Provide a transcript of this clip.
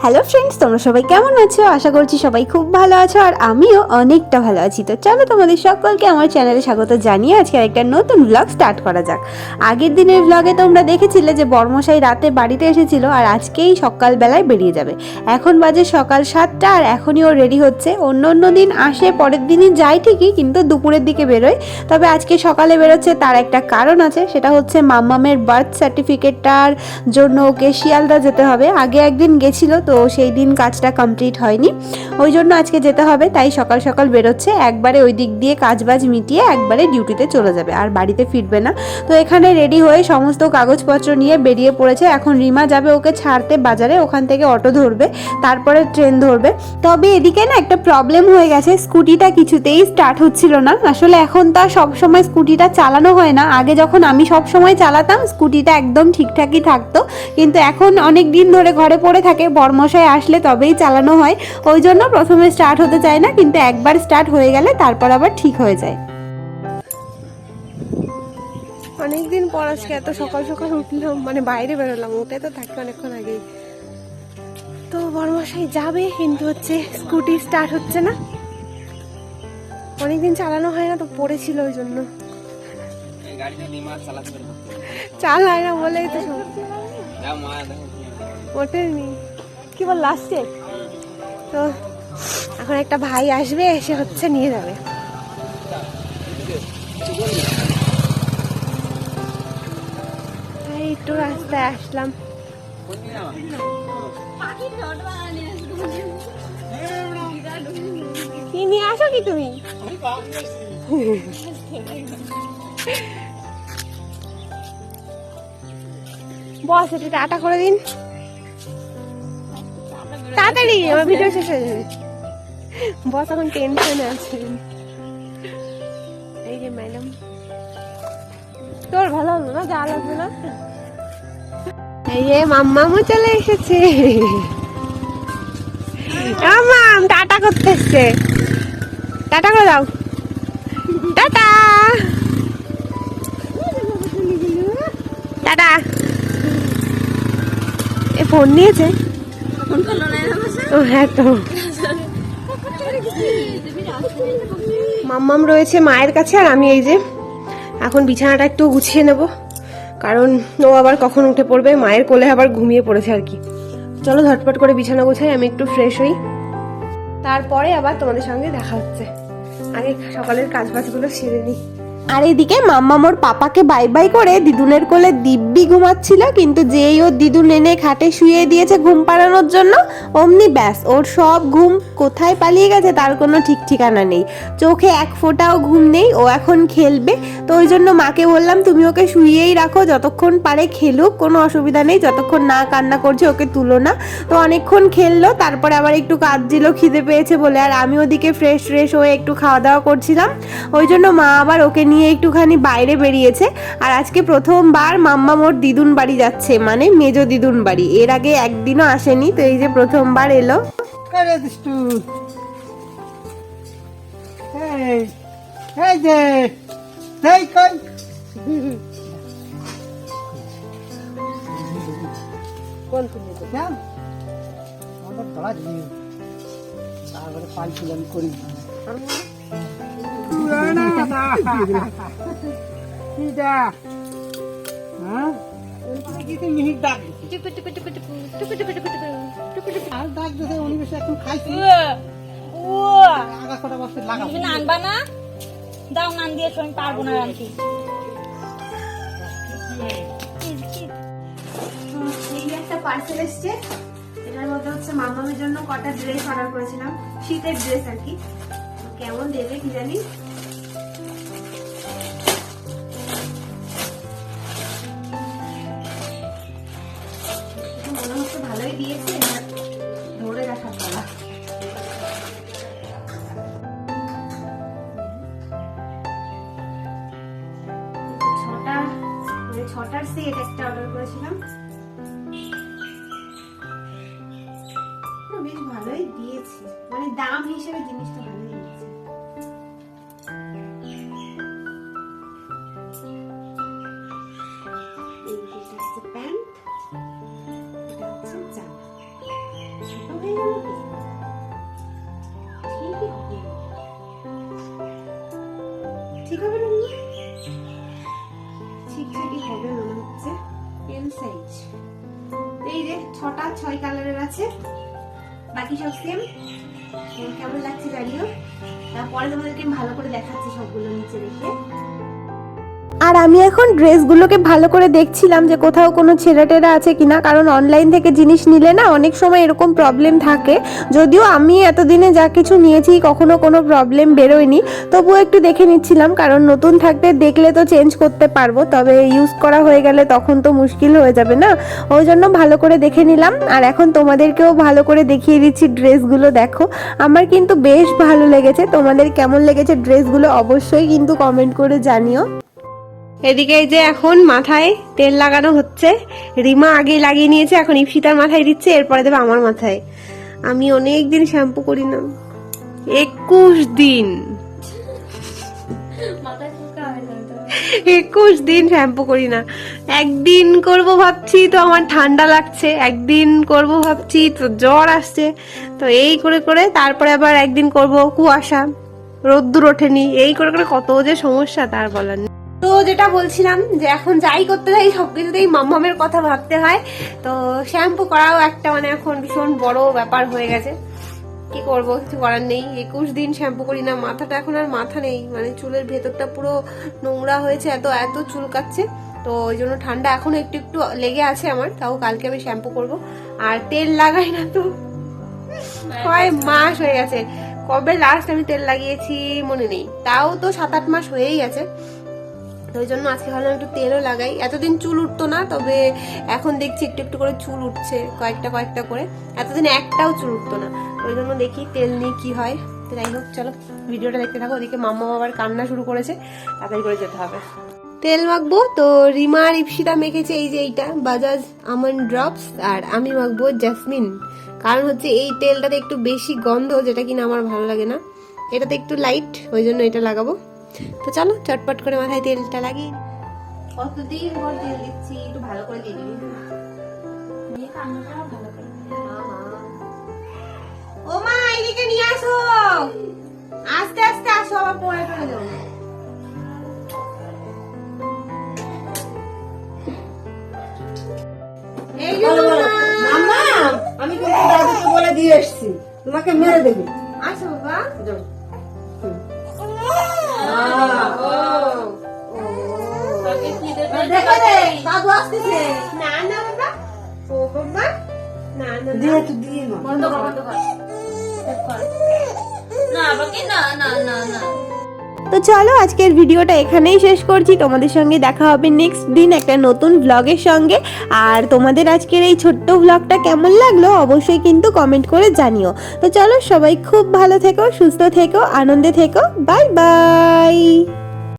Hello friends, তোমরা সবাই কেমন আছো? আশা করছি সবাই খুব ভালো আছো আর আমিও অনেকটা ভালো আছি। তো চলো তোমাদের সকলকে আমার চ্যানেলে স্বাগত জানিয়ে আজকে একটা নতুন ব্লগ স্টার্ট করা যাক। আগের দিনের ব্লগে তোমরা দেখেছিলে যে বর্মশাই রাতে বাড়িতে এসেছিল আর আজকেই সকালবেলায় বেরিয়ে যাবে। এখন বাজে সকাল 7টা আর এখনই ও রেডি হচ্ছে। অন্য দিন আসে, পরের দিনই যায় ঠিকই, কিন্তু দুপুরের দিকে বেরোয়। তবে আজকে সকালে বেরোচ্ছে, তার একটা কারণ আছে, সেটা হচ্ছে মাম্মামের বার্থ সার্টিফিকেটটার জন্য ওকে শিয়ালদা যেতে হবে। আগে একদিন গেছিল, তো সেই দিন কাজটা কমপ্লিট হয়নি, ওই জন্য আজকে যেতে হবে। তাই সকাল সকাল বেরোচ্ছে, একবারে ওই দিক দিয়ে কাজবাজ মিটিয়ে একবারে ডিউটিতে চলে যাবে, আর বাড়িতে ফিরবে না। তো এখানে রেডি হয়ে সমস্ত কাগজপত্র নিয়ে বেরিয়ে পড়েছে। এখন রিমা যাবে ওকে ছাড়তে বাজারে, ওখান থেকে অটো ধরবে, তারপরে ট্রেন ধরবে। তবে এদিকে না একটা প্রবলেম হয়ে গেছে, স্কুটিটা কিছুতেই স্টার্ট হচ্ছিল না। আসলে এখন তো আর সবসময় স্কুটিটা চালানো হয় না। আগে যখন আমি সব সময় চালাতাম স্কুটিটা একদম ঠিকঠাকই থাকতো, কিন্তু এখন অনেক দিন ধরে ঘরে পড়ে থাকে, বর্মশাই আসলে তবেই চালানো হয়। ওই জন্য প্রথমে স্টার্ট হতে চায় না, কিন্তু একবার স্টার্ট হয়ে গেলে তারপর আবার ঠিক হয়ে যায়। অনেকদিন পর আজকে এত সকাল সকাল উঠলাম, মানে বাইরে বেরোলাম, উঠে তো থাকতে অনেকক্ষণ আগেই। তো বর্মশাই যাবে, কিন্তু হচ্ছে স্কুটি স্টার্ট হচ্ছে না, অনেকদিন চালানো হয় না তো, পড়েছিল ওই জন্য। চালায় না বলেই তো ওঠেনি, কি বল লাস্টে। তো এখন একটা ভাই আসবে, এসে হচ্ছে নিয়ে যাবে। একটু রাস্তায় আসলাম। কি নিয়ে আসো কি তুমি? বস একটু টাটা করে দিন তাড়াতাড়ি, আমার ভিডিও শেষ হয়ে যাবে। বস এখন টেনশনে আছে। এই যে ম্যাডাম, তোর ভালো হলো না, যা লাগবে না। এই যে মাম্মামু চলে এসেছে, মাম্মাম টাটা করতে এসছে। টাটা করে দাও, টাটা টাটা। এ ফোন নিয়েছে, ও হ্যাঁ। তো মাম্মাম রয়েছে মায়ের কাছে, আর আমি এই যে এখন বিছানাটা একটু গুছিয়ে নেব, কারণ ও আবার কখন উঠে পড়বে, মায়ের কোলে আবার ঘুমিয়ে পড়েছে আর কি। চলো ঝটপট করে বিছানা গোছাই, আমি একটু ফ্রেশ হই, তারপরে আবার তোমাদের সঙ্গে দেখা হচ্ছে। আগে সকালের কাজবাজগুলো সেরে নিই। আর এদিকে মাম্মামোর পাপাকে বাই বাই করে দিদুনের কোলে দিব্যি ঘুমাচ্ছিল, কিন্তু যেই ওর দিদুন এনে খাটে শুয়ে দিয়েছে ঘুম পাড়ানোর জন্য, অমনি ব্যাস ওর সব ঘুম কোথায় পালিয়ে গেছে তার কোনো ঠিক ঠিকানা নেই। চোখে এক ফোঁটাও ঘুম নেই, ও এখন খেলবে। তো ওই জন্য মাকে বললাম তুমি ওকে শুয়েই রাখো, যতক্ষণ পারে খেলুক, কোনো অসুবিধা নেই, যতক্ষণ না কান্না করছে ওকে তুলো না। তো অনেকক্ষণ খেললো, তারপরে আবার একটু কাঁদছিল খিদে পেয়েছে বলে, আর আমি ওদিকে ফ্রেশ ফ্রেশ হয়ে একটু খাওয়া দাওয়া করছিলাম। ওই জন্য মা আবার ওকে নিয়ে একটুখানি বাইরে বেরিয়েছে। আর আজকে প্রথমবার মাম্মা মোর দিদুন বাড়ি যাচ্ছে, মানে মেজো দিদুন বাড়ি। এর আগে একদিনও আসেনি, তো এই যে প্রথমবার এলো। আনবা না, দাও নান দিয়ে আমি পারবো না আনতে। এই একটা পার্সেল এসছে, এটার মধ্যে হচ্ছে মামামের জন্য কটা ড্রেস অর্ডার করেছিলাম, শীতের ড্রেস আর কি। কেমন দেবে কি জানি। মনে হচ্ছে ভালোই দিয়েছে, ধরে রাখার পালা। ছটার সেট একটা অর্ডার করেছিলাম, বেশ ভালোই দিয়েছে, মানে দাম হিসেবে জিনিসটা ভালোই দিয়েছে। ঠিক হবে না? ঠিকঠাকই হবে মনে হচ্ছে। এম সাইজ এই যে 6টা 6 কালারের আছে, বাকি সব সেম। কেমন লাগছে জানিও, তারপরে তোমাদেরকে ভালো করে দেখাচ্ছি সবগুলো নিচে রেখে। আর আমি এখন ড্রেসগুলোকে ভালো করে দেখছিলাম যে কোথাও কোনো ছেঁড়া আছে কিনা, কারণ অনলাইন থেকে জিনিস নিলে না অনেক সময় এরকম প্রবলেম থাকে। যদিও আমি এতদিনে যা কিছু নিয়েছি কখনো কোনো প্রবলেম বেরোয়নি, তবুও একটু দেখে নিচ্ছিলাম, কারণ নতুন থাকতে দেখলে তো চেঞ্জ করতে পারবো, তবে ইউজ করা হয়ে গেলে তখন তো মুশকিল হয়ে যাবে না, ওই জন্য ভালো করে দেখে নিলাম। আর এখন তোমাদেরকেও ভালো করে দেখিয়ে দিচ্ছি ড্রেসগুলো। দেখো আমার কিন্তু বেশ ভালো লেগেছে, তোমাদের কেমন লেগেছে ড্রেসগুলো অবশ্যই কিন্তু কমেন্ট করে জানিও। এদিকে এই যে এখন মাথায় তেল লাগানো হচ্ছে, রিমা আগে লাগিয়ে নিয়েছে, এখন ইপসিতার মাথায় দিচ্ছে, এরপরে দেবে আমার মাথায়। আমি অনেক দিন শ্যাম্পু করি না, 21 দিন 21 দিন শ্যাম্পু করি না। একদিন করব ভাবছি তো আমার ঠান্ডা লাগছে, একদিন করব ভাবছি তো জ্বর আসছে, তো এই করে করে তারপরে আবার একদিন করব কুয়াশা, রোদ্দুর ওঠেনি, এই করে করে কত যে সমস্যা তার বলার নেই। তো যেটা বলছিলাম যে এখন যাই করতে যাই সবকিছুতেই মাম্মামের কথা ভাবতে হয়, তো শ্যাম্পু করাও একটা মানে এখন ভীষণ বড় ব্যাপার হয়ে গেছে। কি করব, কিছু করার নেই। 21 দিন শ্যাম্পু করি না, মাথাটা এখন আর মাথা নেই, মানে চুলের ভেতরটা পুরো নোংরা হয়েছে, এত এত চুলকাচ্ছে, তো ওই জন্য ঠান্ডা এখনো একটু একটু লেগে আছে আমার, তাও কালকে আমি শ্যাম্পু করব। আর তেল লাগাই না তো কয় মাস হয়ে গেছে, কবে লাস্ট আমি তেল লাগিয়েছি মনে নেই, তাও তো 7-8 মাস হয়েই গেছে। তো ওই জন্য আজকে ভাবলাম একটু তেলও লাগাই। এতদিন চুল উঠতো না, তবে এখন দেখছি একটু একটু করে চুল উঠছে, কয়েকটা কয়েকটা করে, এতদিন একটাও চুল উঠতো না, ওই জন্য দেখি তেল নিয়ে কি হয়। তো যাই হোক চলো ভিডিওটা দেখতে থাকো। ওদিকে মাম্মা আবার কান্না শুরু করেছে, তাড়াতাড়ি করে যেতে হবে। তেল মাখবো তো রিমা আর ইপসিতা মেখেছে এই যে এইটা বাজাজ আমন্ড ড্রপস, আর আমি মাখবো জেসমিন, কারণ হচ্ছে এই তেলটাতে একটু বেশি গন্ধ, যেটা কিনা আমার ভালো লাগে না, এটাতে একটু লাইট, ওই জন্য এটা লাগাবো। তো চলো চটপট করে মাথায় তেলটা লাগিয়ে। কতদিন পর তেল দিচ্ছি, একটু ভালো করে দিয়ে দিবি। ও মা এদিকে নিয়ে আসো, আস্তে আস্তে আসো, আবার পরে পড়ে যাবো। এই যে মামা, আমি কিন্তু দাদুকে বলে দিয়ে এসছি তোমাকে মেরে দেবে। আসো বাবা। দাদু আসতেছে। না না বাবা, ও বাবা, না না দিয়ে তো দিয়ে না। বন্ধ কর, বন্ধ কর। না বাকি, না না না না। তো চলো আজকের ভিডিওটা এখানেই শেষ করছি, তোমাদের সঙ্গে দেখা হবে নেক্সট দিন একটা নতুন ব্লগের সঙ্গে। আর তোমাদের আজকের এই ছোট্ট ব্লগটা কেমন লাগলো অবশ্যই কিন্তু কমেন্ট করে জানিও। তো চলো সবাই খুব ভালো থেকো, সুস্থ থেকো, আনন্দে থেকো, বাই বাই।